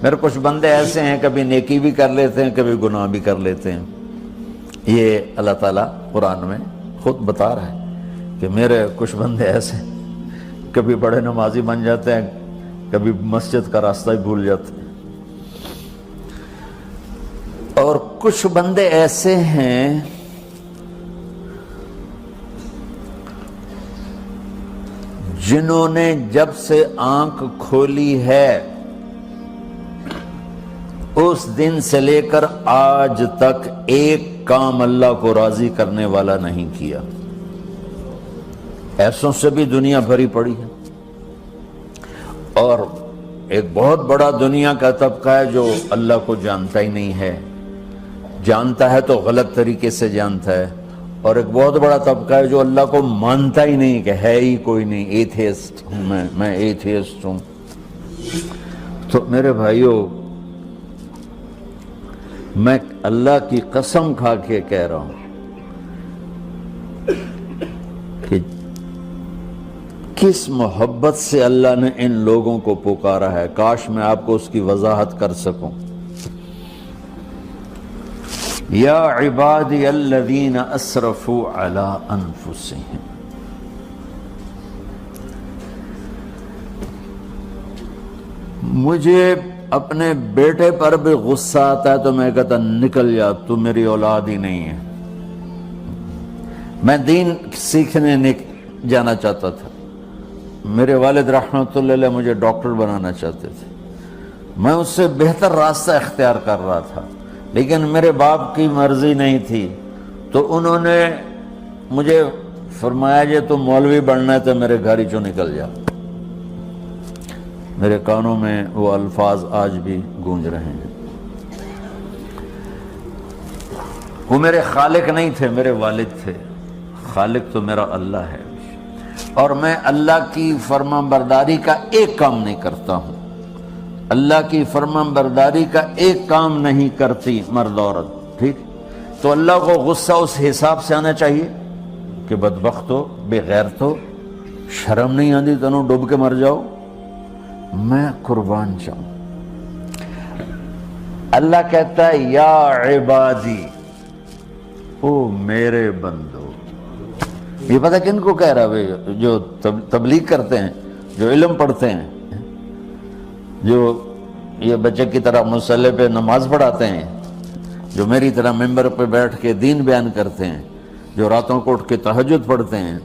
میرے کچھ بندے ایسے ہیں کبھی نیکی بھی کر لیتے ہیں کبھی گناہ بھی کر لیتے ہیں. یہ اللہ تعالیٰ قرآن میں خود بتا رہا ہے کہ میرے کچھ بندے ایسے ہیں کبھی بڑے نمازی بن جاتے ہیں کبھی مسجد کا راستہ ہی بھول جاتے ہیں. اور کچھ بندے ایسے ہیں جنہوں نے جب سے آنکھ کھولی ہے اس دن سے لے کر آج تک ایک کام اللہ کو راضی کرنے والا نہیں کیا. ایسوں سے بھی دنیا بھری پڑی ہے. اور ایک بہت بڑا دنیا کا طبقہ ہے جو اللہ کو جانتا ہی نہیں ہے، جانتا ہے تو غلط طریقے سے جانتا ہے. اور ایک بہت بڑا طبقہ ہے جو اللہ کو مانتا ہی نہیں کہ ہے ہی کوئی نہیں، ایتھیسٹ ہوں میں ایتھیسٹ ہوں. تو میرے بھائیوں، میں اللہ کی قسم کھا کے کہہ رہا ہوں کہ کس محبت سے اللہ نے ان لوگوں کو پکارا ہے، کاش میں آپ کو اس کی وضاحت کر سکوں. یا عبادی الذین اسرفوا علی انفسہم، مجھے اپنے بیٹے پر بھی غصہ آتا ہے تو میں کہتا نکل جا، تو میری اولاد ہی نہیں ہے. میں دین سیکھنے جانا چاہتا تھا، میرے والد رحمۃ اللہ علیہ مجھے ڈاکٹر بنانا چاہتے تھے، میں اس سے بہتر راستہ اختیار کر رہا تھا، لیکن میرے باپ کی مرضی نہیں تھی. تو انہوں نے مجھے فرمایا جی تو مولوی بننا ہے تو میرے گھر ہی چوں نکل جا. میرے کانوں میں وہ الفاظ آج بھی گونج رہے ہیں. وہ میرے خالق نہیں تھے، میرے والد تھے. خالق تو میرا اللہ ہے، اور میں اللہ کی فرمان برداری کا ایک کام نہیں کرتا ہوں. اللہ کی فرمان برداری کا ایک کام نہیں کرتی مرد عورت، ٹھیک؟ تو اللہ کو غصہ اس حساب سے آنا چاہیے کہ بدبخت ہو، بے غیرت ہو، شرم نہیں آتی تنوں ڈوب کے مر جاؤ. میں قربان جاؤں. اللہ کہتا ہے یا عبادی، او میرے بندو. یہ پتہ کن کو کہہ رہا ہے؟ جو تبلیغ کرتے ہیں، جو علم پڑھتے ہیں، جو یہ بچے کی طرح مصلی پہ نماز پڑھاتے ہیں، جو میری طرح ممبر پہ بیٹھ کے دین بیان کرتے ہیں، جو راتوں کو اٹھ کے تہجد پڑھتے ہیں.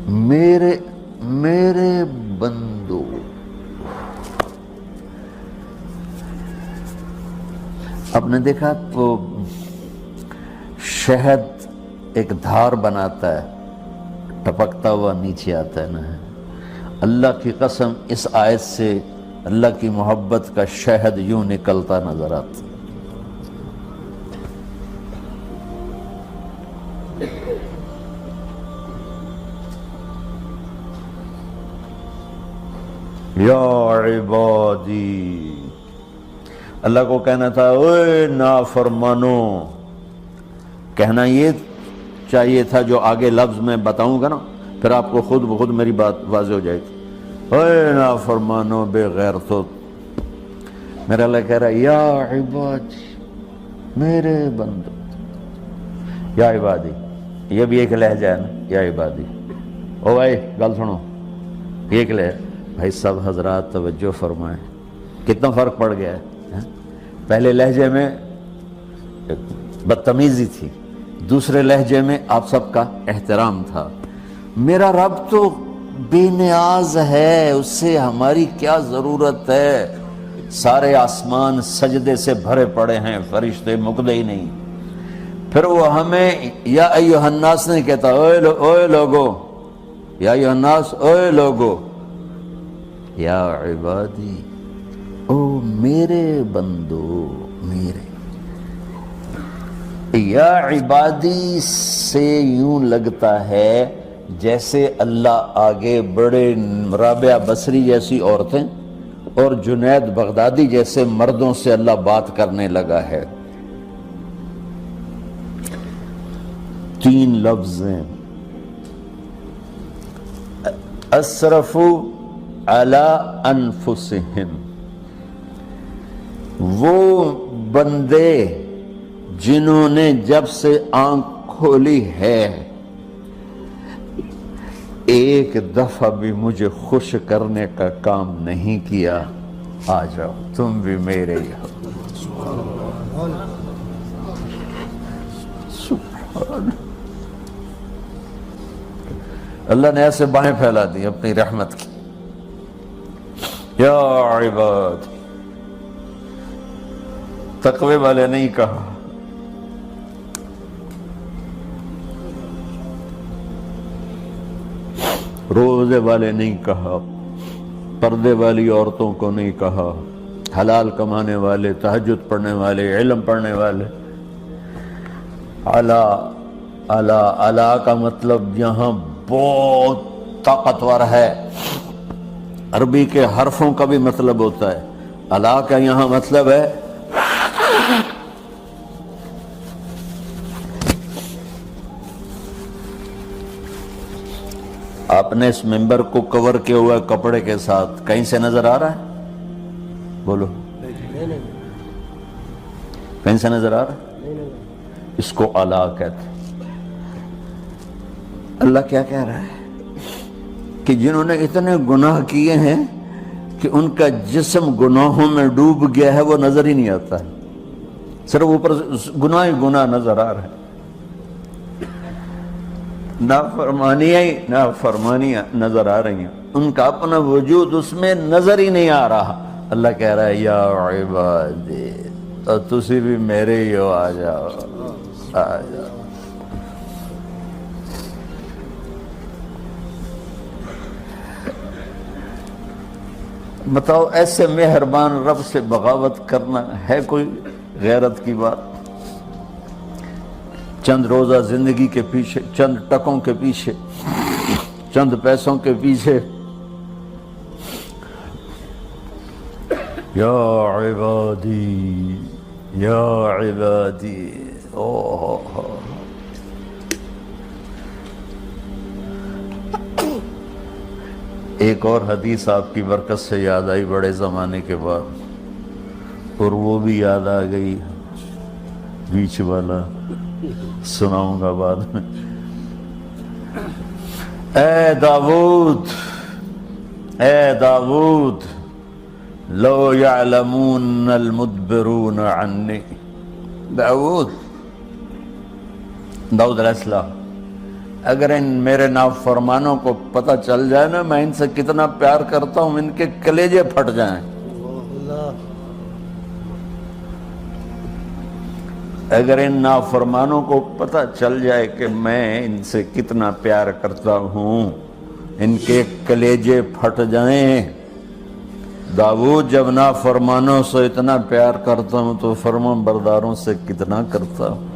میرے بندو، آپ نے دیکھا وہ شہد ایک دھار بناتا ہے، ٹپکتا ہوا نیچے آتا ہے نا. اللہ کی قسم اس آیت سے اللہ کی محبت کا شہد یوں نکلتا نظر آتا. یا عبادی، اللہ کو کہنا تھا اوے نافرمانو. کہنا یہ چاہیے تھا جو آگے لفظ میں بتاؤں گا نا، پھر آپ کو خود بخود میری بات واضح ہو جائے گی. اوے نافرمانو، بے غیرتو. میرا اللہ کہہ رہا ہے یا عبادی، میرے بندو. یا عبادی یہ بھی ایک لہجہ ہے نا، یا عبادی. او بھائی گل سنو، ایک لہجہ. بھائی سب حضرات توجہ فرمائیں، کتنا فرق پڑ گیا ہے. پہلے لہجے میں بدتمیزی تھی، دوسرے لہجے میں آپ سب کا احترام تھا. میرا رب تو بے نیاز ہے، اس سے ہماری کیا ضرورت ہے. سارے آسمان سجدے سے بھرے پڑے ہیں، فرشتے مکدے ہی نہیں. پھر وہ ہمیں یا ایھا الناس نہیں کہتا، اوے لوگو، یا ایھا الناس، اوے لوگو. یا عبادی، او میرے بندو، میرے. یا عبادی سے یوں لگتا ہے جیسے اللہ آگے بڑے رابعہ بصری جیسی عورتیں اور جنید بغدادی جیسے مردوں سے اللہ بات کرنے لگا ہے. 3 لفظ ہیں، اسرفوا علی انفسہم. وہ بندے جنہوں نے جب سے آنکھ کھولی ہے ایک دفعہ بھی مجھے خوش کرنے کا کام نہیں کیا، آ جاؤ تم بھی میرے ہی ہو۔ سبحان اللہ نے ایسے باہیں پھیلا دی اپنی رحمت کی۔ یا عباد، تقوی والے نہیں کہا، روزے والے نہیں کہا، پردے والی عورتوں کو نہیں کہا، حلال کمانے والے، تہجد پڑھنے والے، علم پڑھنے والے۔ اعلیٰ کا مطلب یہاں بہت طاقتور ہے، عربی کے حرفوں کا بھی مطلب ہوتا ہے۔ اعلیٰ کا یہاں مطلب ہے آپ نے اس ممبر کو کور کیا ہوا کپڑے کے ساتھ، کہیں سے نظر آ رہا ہے؟ بولو، کہیں سے نظر آ رہا ہے؟ اس کو اعلیٰ کہتے ہیں۔ اللہ کیا کہہ رہا ہے کہ جنہوں نے اتنے گناہ کیے ہیں کہ ان کا جسم گناہوں میں ڈوب گیا ہے، وہ نظر ہی نہیں آتا ہے، صرف اوپر گناہ ہی گناہ نظر آ رہا ہے، نافرمانیاں نظر آ رہی ہیں، ان کا اپنا وجود اس میں نظر ہی نہیں آ رہا۔ اللہ کہہ رہا ہے یا عبادی، اور تسی بھی میرے ہی ہو، آ جاؤ آ جاؤ۔ بتاؤ ایسے مہربان رب سے بغاوت کرنا ہے کوئی غیرت کی بات؟ چند روزہ زندگی کے پیچھے، چند ٹکوں کے پیچھے، چند پیسوں کے پیچھے، یا عبادی یا عبادی، ایک اور حدیث آپ کی برکت سے یاد آئی بڑے زمانے کے بعد، اور وہ بھی یاد آ گئی، بیچ والا سناؤں گا بعد میں۔ اے داؤد، اے داؤد، لو یعلمون المدبرون عنی، داؤد علیہ السلام، اگر ان میرے نافرمانوں کو پتہ چل جائے نا میں ان سے کتنا پیار کرتا ہوں، ان کے کلیجے پھٹ جائیں۔ اگر ان نافرمانوں کو پتہ چل جائے کہ میں ان سے کتنا پیار کرتا ہوں، ان کے کلیجے پھٹ جائیں۔ داؤد جب نافرمانوں سے اتنا پیار کرتا ہوں تو فرمان برداروں سے کتنا کرتا ہوں۔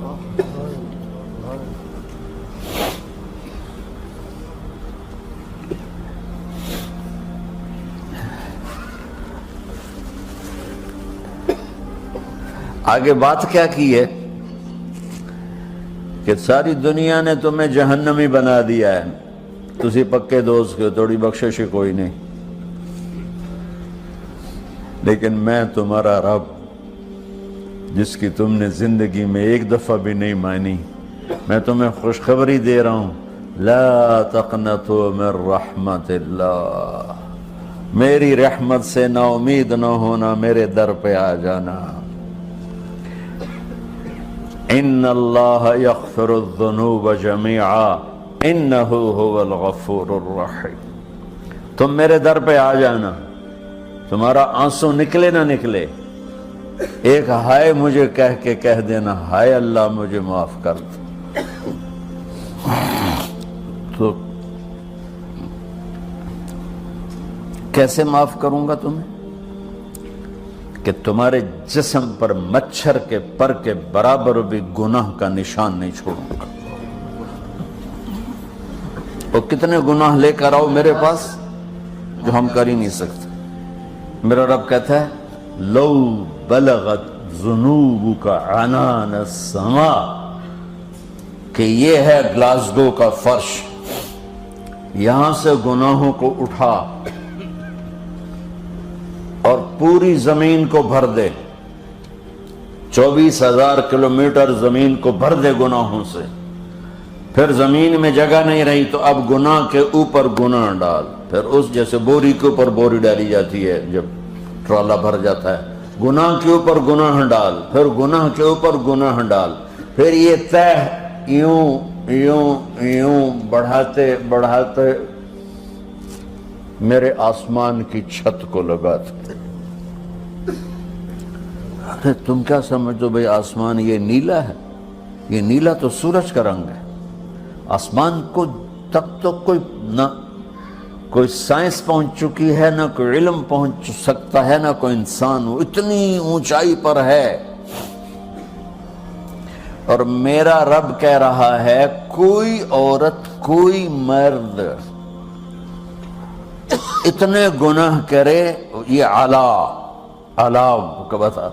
آگے بات کیا کی ہے کہ ساری دنیا نے تمہیں جہنمی بنا دیا ہے، تسی پکے دوست کے تھوڑی بخشش کوئی نہیں، لیکن میں تمہارا رب جس کی تم نے زندگی میں ایک دفعہ بھی نہیں مانی، میں تمہیں خوشخبری دے رہا ہوں، لا تقنطوا من رحمت اللہ، میری رحمت سے نا امید نہ ہونا، میرے در پہ آ جانا۔ ان اللہ یغفر الذنوب جميعا انہ هو الغفور الرحیم، تم میرے در پہ آ جانا، تمہارا آنسو نکلے نہ نکلے، ایک ہائے مجھے کہہ کے کہہ دینا، ہائے اللہ مجھے معاف کر دو، تو کیسے معاف کروں گا تمہیں؟ کہ تمہارے جسم پر مچھر کے پر کے برابر بھی گناہ کا نشان نہیں چھوڑوں گا۔ اور کتنے گناہ لے کر آؤ میرے پاس جو ہم کر ہی نہیں سکتے۔ میرا رب کہتا ہے لو بلغت ذنوبک عنان السماء، کہ یہ ہے گلاسگو کا فرش، یہاں سے گناہوں کو اٹھا اور پوری زمین کو بھر دے، 24,000 کلومیٹر زمین کو بھر دے گناہوں سے، پھر زمین میں جگہ نہیں رہی تو اب گناہ کے اوپر گناہ ڈال، پھر اس جیسے بوری کے اوپر بوری ڈالی جاتی ہے جب ٹرالا بھر جاتا ہے، گناہ کے اوپر گناہ ڈال، پھر گناہ کے اوپر گناہ ڈال، پھر یہ تہ یوں یوں یوں بڑھاتے بڑھاتے میرے آسمان کی چھت کو لگاتے۔ ارے تم کیا سمجھو بھئی آسمان یہ نیلا ہے؟ یہ نیلا تو سورج کا رنگ ہے۔ آسمان کو تک تو کوئی سائنس پہنچ چکی ہے، نہ کوئی علم پہنچ سکتا ہے، نہ کوئی انسان، وہ اتنی اونچائی پر ہے۔ اور میرا رب کہہ رہا ہے کوئی عورت کوئی مرد اتنے گناہ کرے، یہ اعلیٰ کو بتا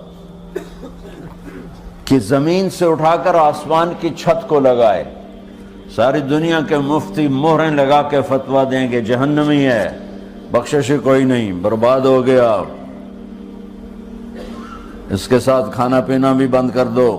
کہ زمین سے اٹھا کر آسمان کی چھت کو لگائے، ساری دنیا کے مفتی مہریں لگا کے فتویٰ دیں کہ جہنمی ہے، بخشش کوئی نہیں، برباد ہو گیا، اس کے ساتھ کھانا پینا بھی بند کر دو۔